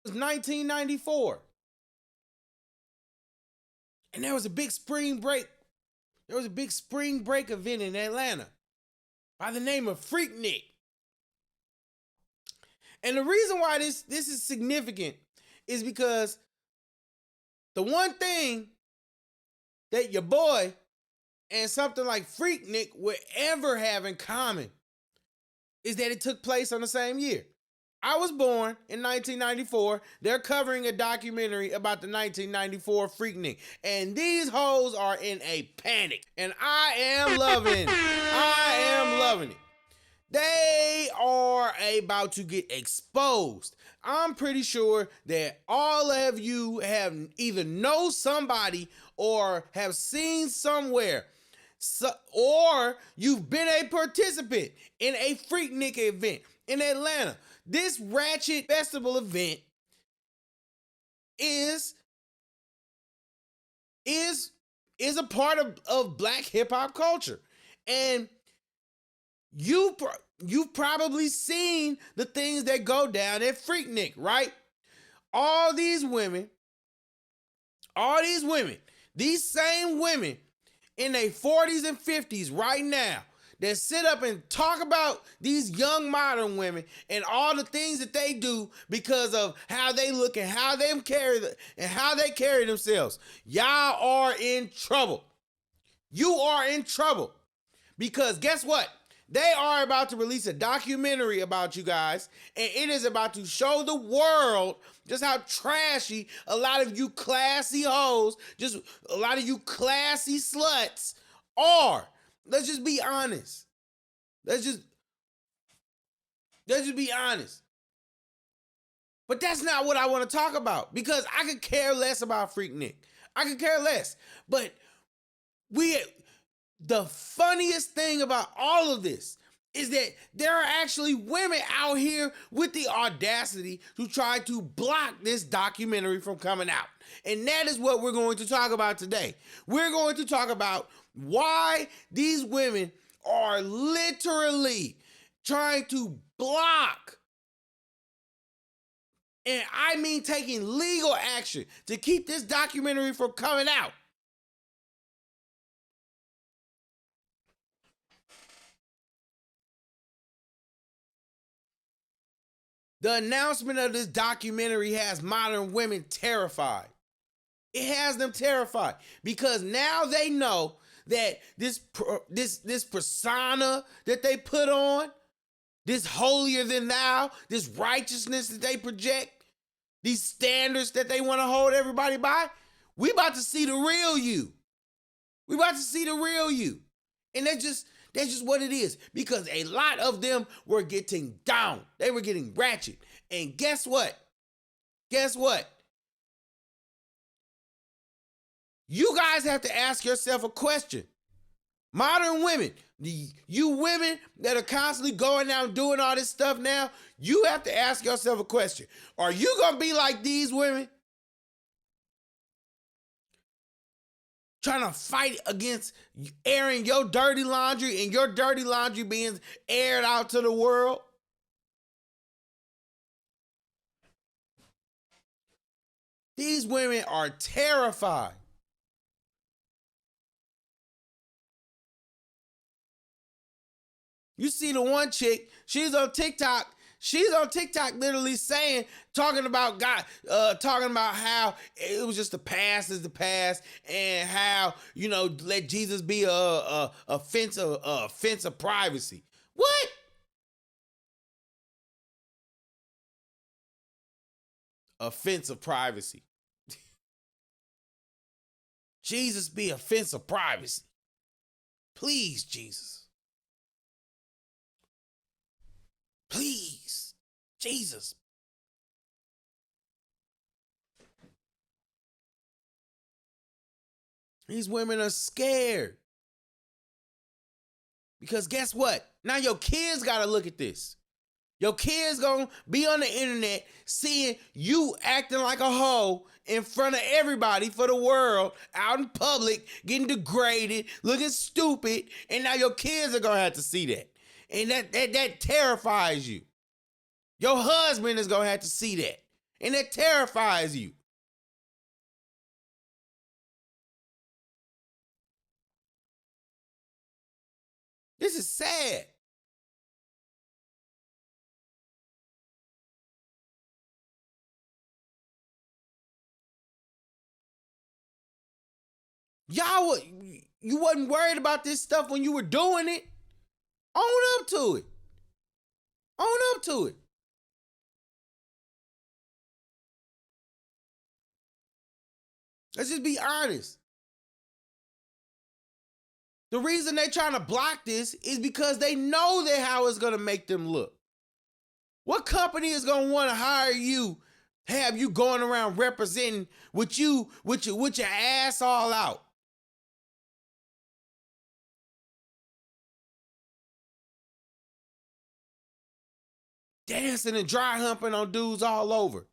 was 1994. And there was a big spring break. There was a big spring break event in Atlanta by the name of Freaknik. And the reason why this is significant is because the one thing that your boy and something like Freaknik would ever have in common is that it took place on the same year. I was born in 1994. They're covering a documentary about the 1994 Freaknik. And these hoes are in a panic. And I am loving it. They are about to get exposed. I'm pretty sure that all of you have either know somebody or have seen somewhere, or you've been a participant in a Freaknik event in Atlanta. This ratchet festival event is a part of black hip hop culture. And you've probably seen the things that go down at Freaknik, right? All these women, these same women in their 40s and 50s right now that sit up and talk about these young modern women and all the things that they do because of how they look and how they carry themselves. Y'all are in trouble. You are in trouble. Because guess what? They are about to release a documentary about you guys, and it is about to show the world just how trashy a lot of you classy hoes, just a lot of you classy sluts are. Let's just be honest. Let's just be honest. But that's not what I want to talk about, because I could care less about Freaknik. I could care less. But the funniest thing about all of this is that there are actually women out here with the audacity to try to block this documentary from coming out. And that is what we're going to talk about today. We're going to talk about why these women are literally trying to block, and I mean taking legal action to keep this documentary from coming out. The announcement of this documentary has modern women terrified. It has them terrified because now they know that this persona that they put on, this holier than thou, this righteousness that they project, these standards that they want to hold everybody by, we about to see the real you. We about to see the real you. And that's just what it is, because a lot of them were getting down. They were getting ratchet. And guess what? You guys have to ask yourself a question. Modern women, you women that are constantly going out and doing all this stuff now, you have to ask yourself a question. Are you going to be like these women? Trying to fight against airing your dirty laundry and your dirty laundry being aired out to the world? These women are terrified. You see the one chick, she's on TikTok literally talking about how it was just the past is the past, and how, let Jesus be a fence of privacy. What? A fence of privacy. Jesus be a fence of privacy. Please, Jesus. Please, Jesus. These women are scared. Because guess what? Now your kids got to look at this. Your kids gonna be on the internet seeing you acting like a hoe in front of everybody for the world, out in public, getting degraded, looking stupid, and now your kids are gonna have to see that. And that terrifies you. Your husband is gonna have to see that. and that terrifies you. This is sad. You wasn't worried about this stuff when you were doing it. Own up to it. Own up to it. Let's just be honest. The reason they're trying to block this is because they know that how it's going to make them look. What company is going to want to hire you, have you going around representing with your ass all out? Dancing and dry humping on dudes all over.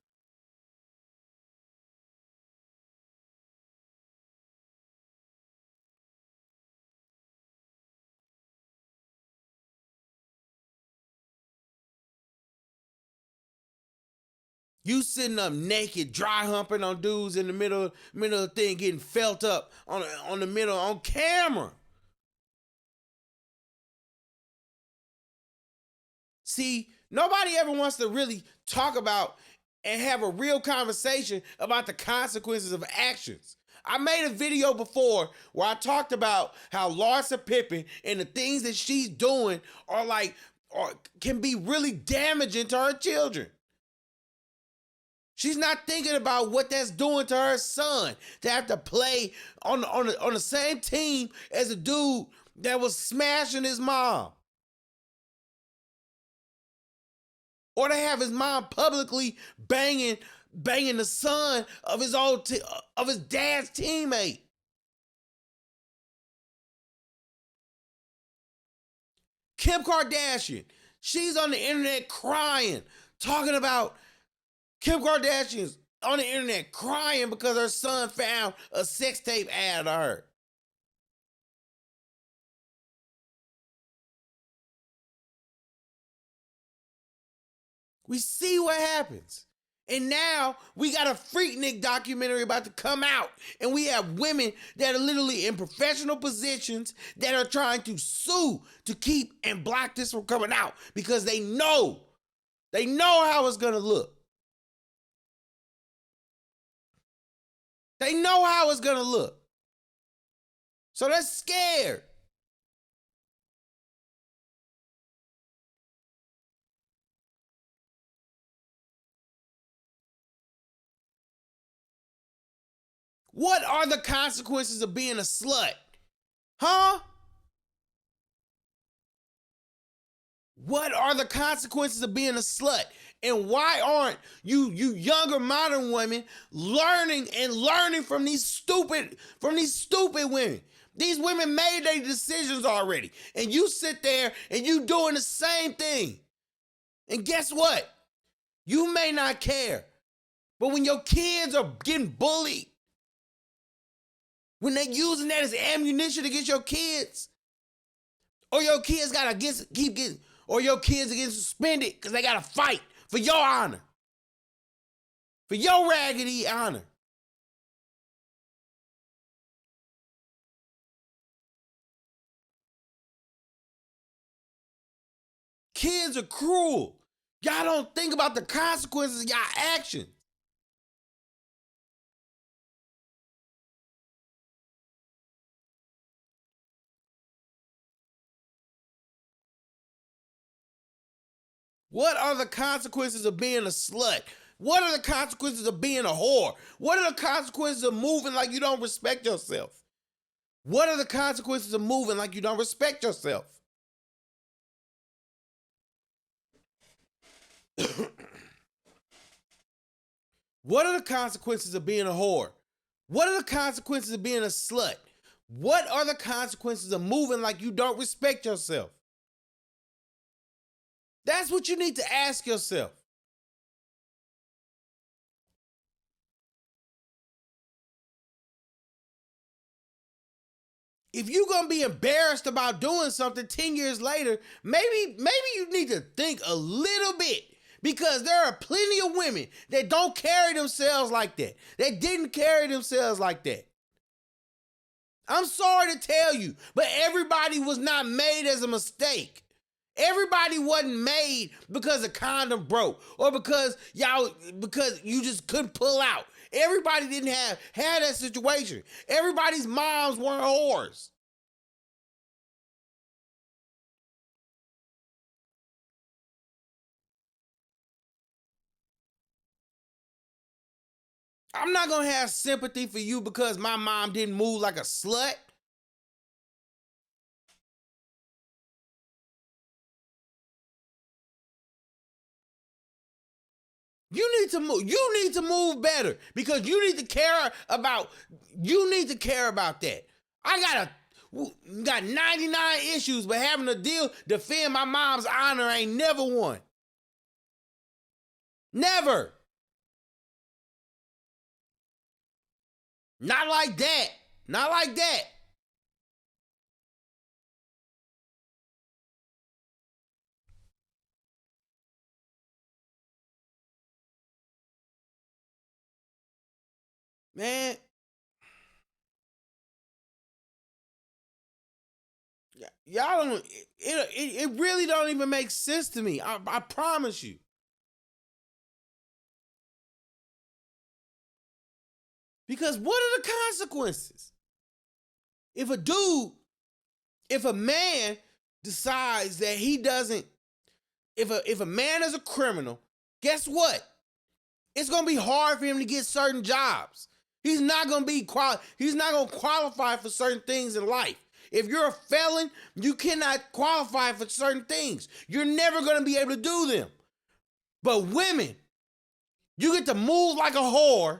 You sitting up naked, dry humping on dudes in the middle of the thing, getting felt up on the middle on camera. See, nobody ever wants to really talk about and have a real conversation about the consequences of actions. I made a video before where I talked about how Larsa Pippen and the things that she's doing can be really damaging to her children. She's not thinking about what that's doing to her son to have to play on the same team as a dude that was smashing his mom. Or to have his mom publicly banging the son of his dad's teammate. Kim Kardashian, she's on the internet crying, talking about Kim Kardashian's on the internet crying because her son found a sex tape ad of her. We see what happens. And now we got a Freaknik documentary about to come out. And we have women that are literally in professional positions that are trying to sue to keep and block this from coming out because they know how it's going to look. They know how it's going to look. So they're scared. What are the consequences of being a slut? Huh? What are the consequences of being a slut? And why aren't you younger modern women learning from these stupid women? These women made their decisions already. And you sit there and you doing the same thing. And guess what? You may not care. But when your kids are getting bullied, when they're using that as ammunition against your kids, or your kids gotta or your kids are getting suspended because they gotta fight for your honor, for your raggedy honor. Kids are cruel. Y'all don't think about the consequences of y'all actions. What are the consequences of being a slut? What are the consequences of being a whore? What are the consequences of moving like you don't respect yourself? What are the consequences of moving like you don't respect yourself? What are the consequences of being a whore? What are the consequences of being a slut? What are the consequences of moving like you don't respect yourself? That's what you need to ask yourself. If you're going to be embarrassed about doing something 10 years later, maybe you need to think a little bit Because there are plenty of women that don't carry themselves like that. That didn't carry themselves like that. I'm sorry to tell you, but everybody was not made as a mistake. Everybody wasn't made because a condom broke or because you just couldn't pull out. Everybody didn't have that situation. Everybody's moms weren't whores. I'm not gonna have sympathy for you because my mom didn't move like a slut. You need to move. You need to move better because you need to care about. You need to care about that. I got 99 issues, but having to defend my mom's honor ain't never one. Never. Not like that. Not like that. Man, y'all don't. It really don't even make sense to me. I promise you. Because what are the consequences? If a man decides that he doesn't, if a man is a criminal, guess what? It's gonna be hard for him to get certain jobs. He's not gonna qualify for certain things in life. If you're a felon, you cannot qualify for certain things. You're never gonna be able to do them. But women, you get to move like a whore,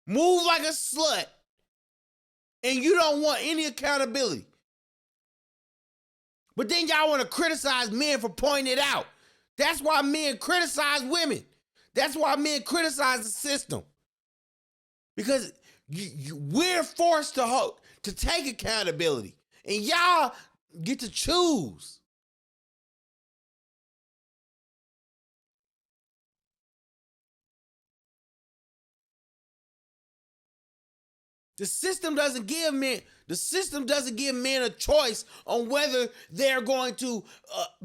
move like a slut, and you don't want any accountability. But then y'all want to criticize men for pointing it out. That's why men criticize women. That's why men criticize the system. Because we're forced to take accountability. And y'all get to choose. The system doesn't give men a choice on whether they're going to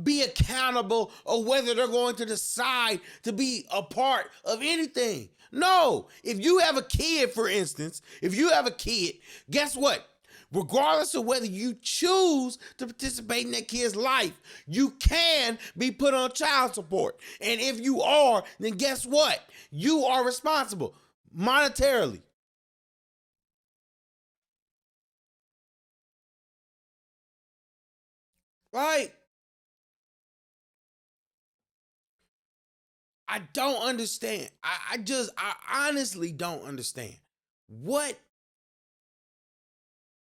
be accountable or whether they're going to decide to be a part of anything. No, if you have a kid, for instance, guess what? Regardless of whether you choose to participate in that kid's life, you can be put on child support. And if you are, then guess what? You are responsible monetarily. Right? I don't understand. I honestly don't understand. What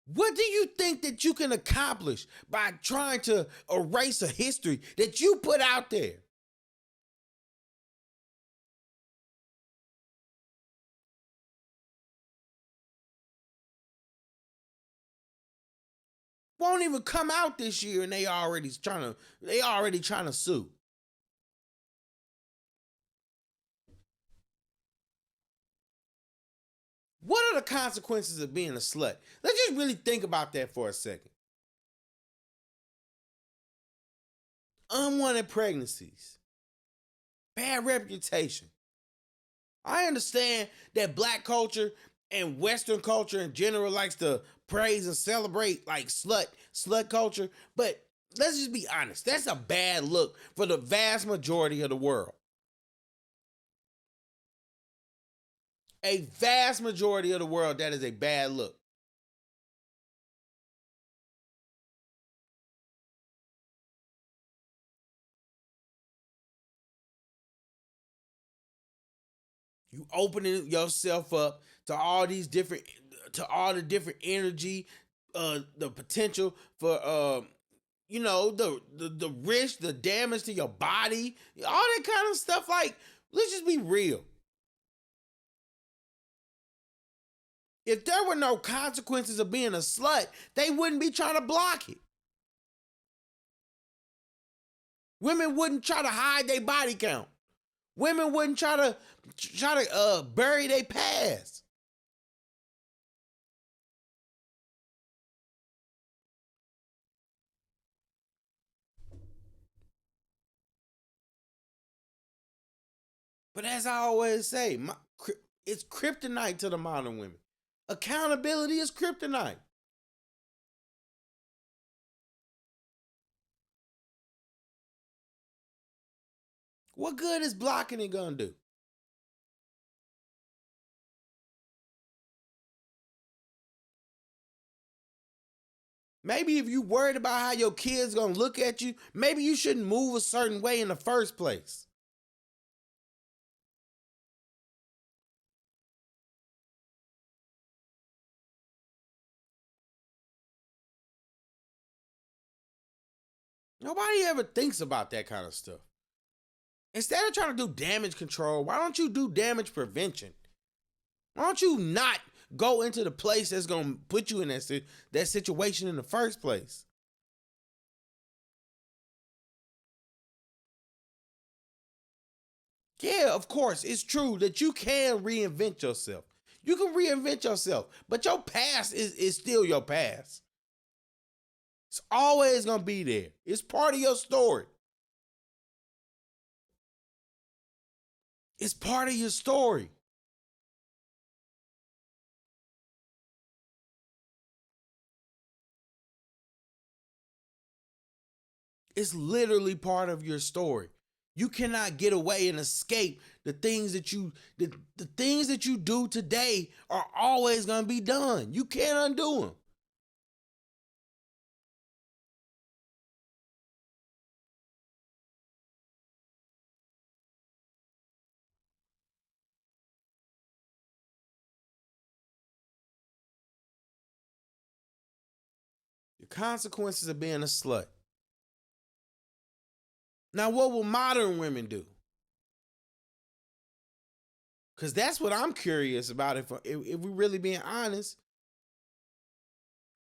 what do you think that you can accomplish by trying to erase a history that you put out there? Won't even come out this year and they already trying to sue. What are the consequences of being a slut? Let's just really think about that for a second. Unwanted pregnancies, bad reputation. I understand that black culture and Western culture in general likes to praise and celebrate like slut culture, but let's just be honest. That's a bad look for the vast majority of the world. A vast majority of the world, that is a bad look. You opening yourself up to all these different to all the different energy, the potential for the risk, the damage to your body, all that kind of stuff. Like, let's just be real. If there were no consequences of being a slut, they wouldn't be trying to block it. Women wouldn't try to hide their body count. Women wouldn't try to bury their past. But as I always say, it's kryptonite to the modern women. Accountability is kryptonite. What good is blocking it gonna do? Maybe if you worried about how your kids gonna look at you, maybe you shouldn't move a certain way in the first place. Nobody ever thinks about that kind of stuff. Instead of trying to do damage control, why don't you do damage prevention? Why don't you not go into the place that's gonna put you in that situation in the first place? Yeah, of course, it's true that you can reinvent yourself. You can reinvent yourself, but your past is still your past. It's always gonna be there. It's part of your story. It's part of your story. It's literally part of your story. You cannot get away and escape the things that the things that you do today are always gonna be done. You can't undo them. The consequences of being a slut. Now, what will modern women do? Because that's what I'm curious about. If we really being honest,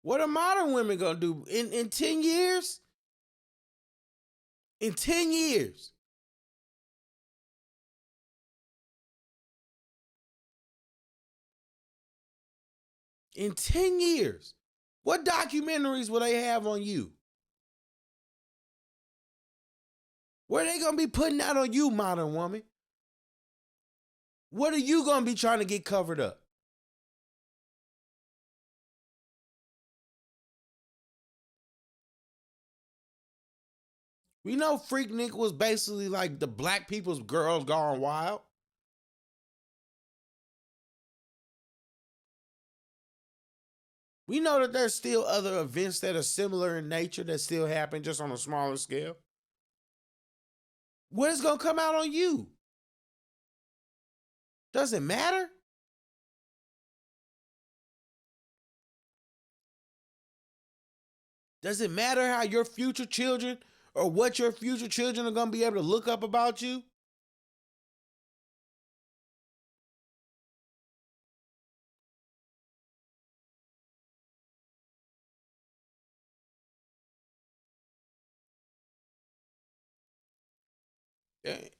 what are modern women gonna do in 10 years? In 10 years. In 10 years. What documentaries will they have on you? What are they gonna be putting out on you, modern woman? What are you gonna be trying to get covered up? We know Freaknik was basically like the black people's Girls Gone Wild. We know that there's still other events that are similar in nature that still happen just on a smaller scale. What is gonna come out on you? Does it matter? Does it matter how your future children or what your future children are gonna be able to look up about you?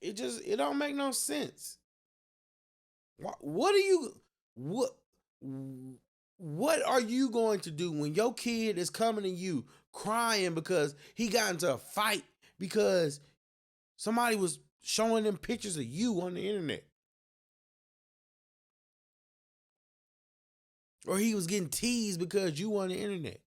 It don't make no sense. What are you what what are you going to do when your kid is coming to you crying because he got into a fight because somebody was showing them pictures of you on the internet? Or he was getting teased because you on the internet.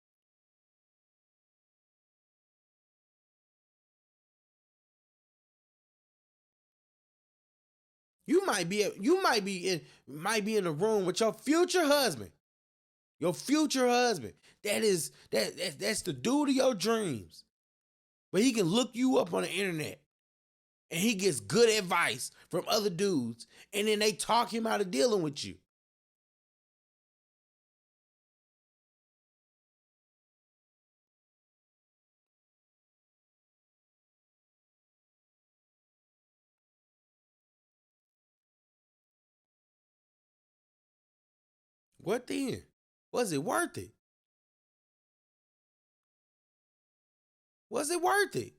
You might be in the room with your future husband. Your future husband. That's the dude of your dreams. But he can look you up on the internet and he gets good advice from other dudes and then they talk him out of dealing with you. What then? Was it worth it? Was it worth it?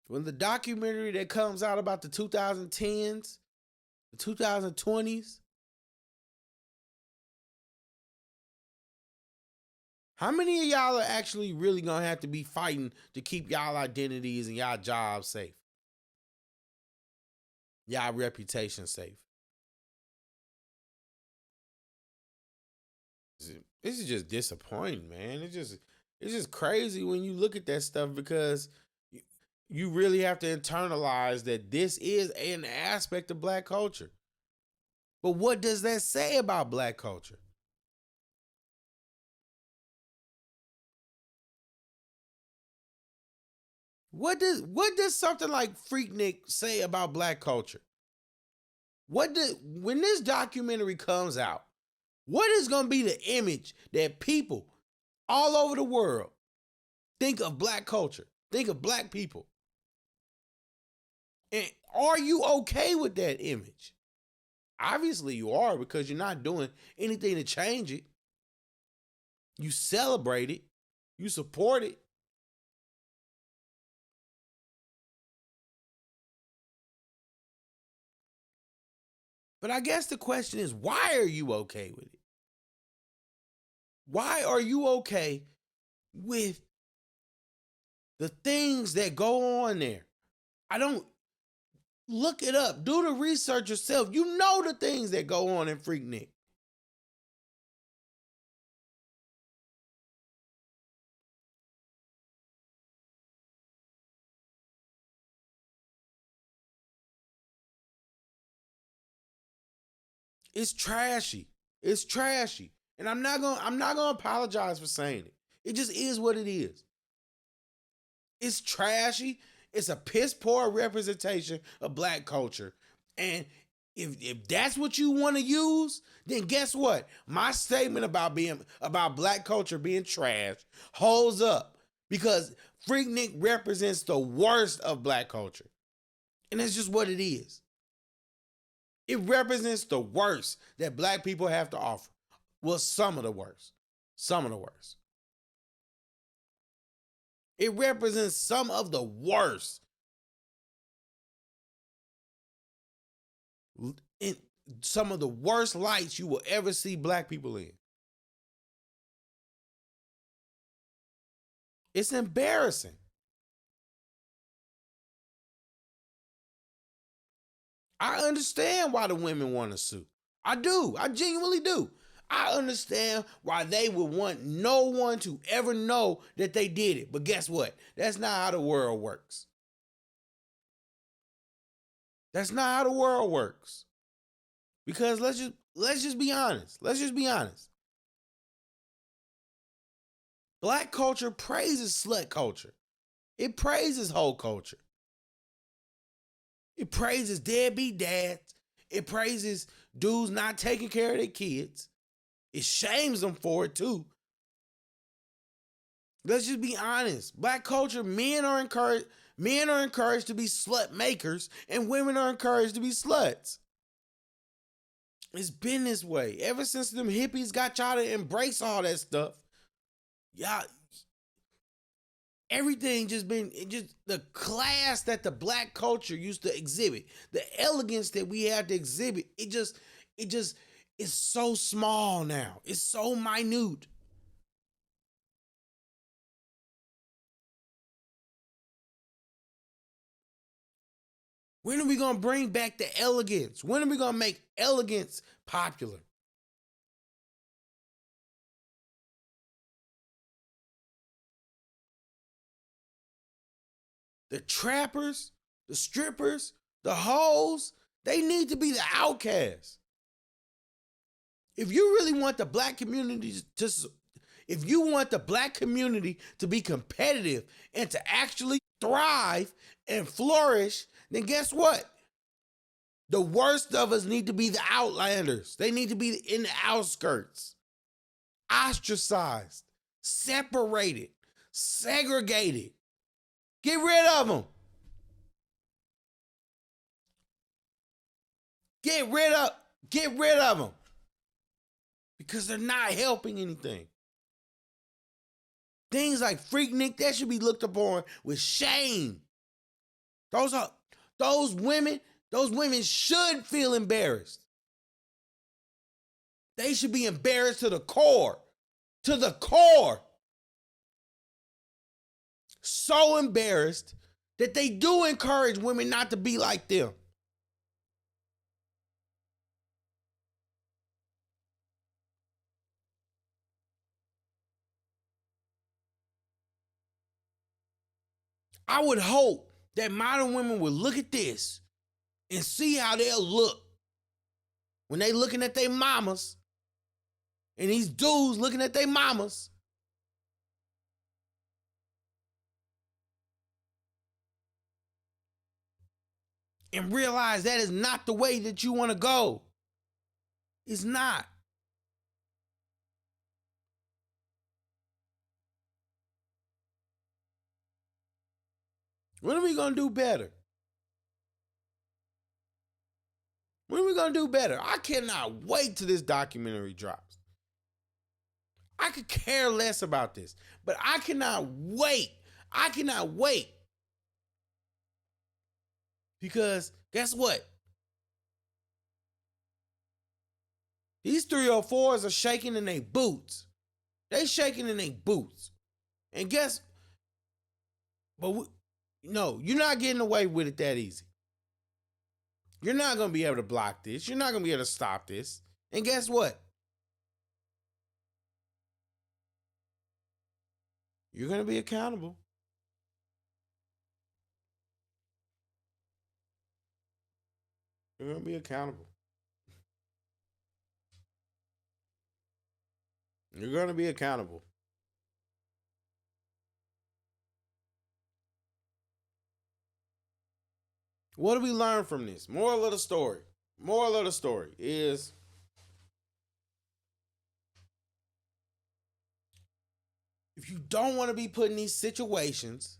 When the documentary that comes out about the 2010s, the 2020s, how many of y'all are actually really gonna have to be fighting to keep y'all identities and y'all jobs safe? Y'all reputation safe? This is just disappointing, man. It's just crazy when you look at that stuff, because you really have to internalize that this is an aspect of black culture. But what does that say about black culture? What does something like Freaknik say about black culture? When this documentary comes out, what is going to be the image that people all over the world think of black culture, think of black people? And are you okay with that image? Obviously you are, because you're not doing anything to change it. You celebrate it. You support it. But I guess the question is, why are you okay with it? Why are you okay with the things that go on there? I don't look it up. Do the research yourself. You know the things that go on in Freaknik. It's trashy. It's trashy. And I'm not gonna apologize for saying it. It just is what it is. It's trashy. It's a piss poor representation of black culture. And if that's what you want to use, then guess what? My statement about black culture being trash holds up, because Freaknik represents the worst of black culture. And that's just what it is. It represents the worst that black people have to offer. Well, some of the worst. Some of the worst. It represents some of the worst. In some of the worst lights you will ever see black people in. It's embarrassing. I understand why the women want to sue. I do. I genuinely do. I understand why they would want no one to ever know that they did it. But guess what? That's not how the world works. That's not how the world works. Because let's just be honest. Let's just be honest. Black culture praises slut culture. It praises hoe culture. It praises deadbeat dads. It praises dudes not taking care of their kids. It shames them for it too. Let's just be honest. Black culture, men are encouraged to be slut makers, and women are encouraged to be sluts. It's been this way ever since them hippies got y'all to embrace all that stuff. Y'all, everything just been the class that the black culture used to exhibit, the elegance that we had to exhibit. It just it's so small now. It's so minute. When are we gonna bring back the elegance? When are we gonna make elegance popular? The trappers, the strippers, the hoes, they need to be the outcasts. If you really want the black community to if you want the black community to be competitive and to actually thrive and flourish, then guess what? The worst of us need to be the outlanders. They need to be in the outskirts, ostracized, separated, segregated. Get rid of them. Get rid of them. Because they're not helping anything. Things like Freaknik, that should be looked upon with shame. Those women should feel embarrassed. They should be embarrassed to the core. To the core. So embarrassed that they do encourage women not to be like them. I would hope that modern women would look at this and see how they'll look when they looking at their mamas and these dudes looking at their mamas. And realize that is not the way that you want to go. It's not. When are we going to do better? When are we going to do better? I cannot wait till this documentary drops. I could care less about this, but I cannot wait. I cannot wait. Because guess what? These 304s are shaking in their boots. They shaking in their boots. And guess, no, you're not getting away with it that easy. You're not going to be able to block this. You're not going to be able to stop this. And guess what? You're going to be accountable. You're going to be accountable. You're going to be accountable. What do we learn from this? Moral of the story. Moral of the story is if you don't want to be put in these situations,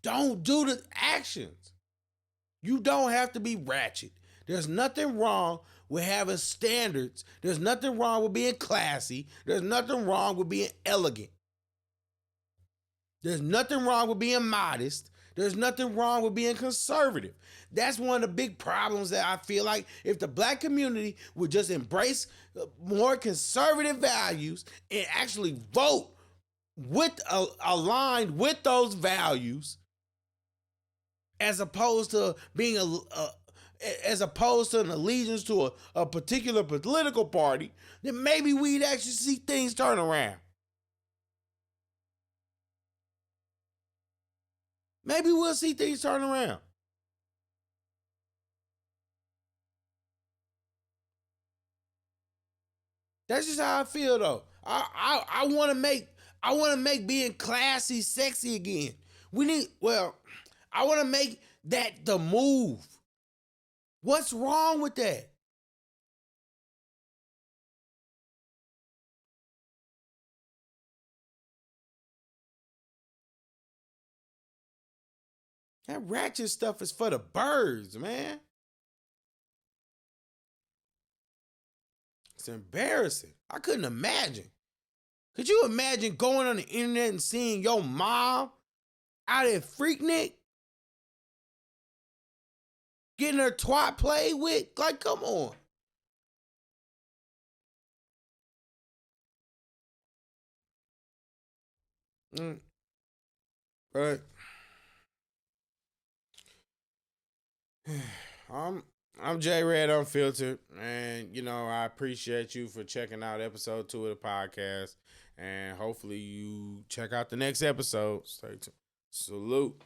don't do the actions. You don't have to be ratchet. There's nothing wrong with having standards. There's nothing wrong with being classy. There's nothing wrong with being elegant. There's nothing wrong with being modest. There's nothing wrong with being conservative. That's one of the big problems that I feel like if the black community would just embrace more conservative values and actually vote aligned with those values, as opposed to being as opposed to an allegiance to a particular political party, then maybe we'd actually see things turn around. Maybe we'll see things turn around. That's just how I feel, though. I want to make being classy sexy again. I want to make that the move. What's wrong with that? That ratchet stuff is for the birds, man. It's embarrassing. I couldn't imagine. Could you imagine going on the internet and seeing your mom out at Freaknik getting her twat played with? Like, come on. Right. I'm JayyRedd Unfiltered, and I appreciate you for checking out episode 2 of the podcast, and hopefully you check out the next episode. Stay tuned. Salute.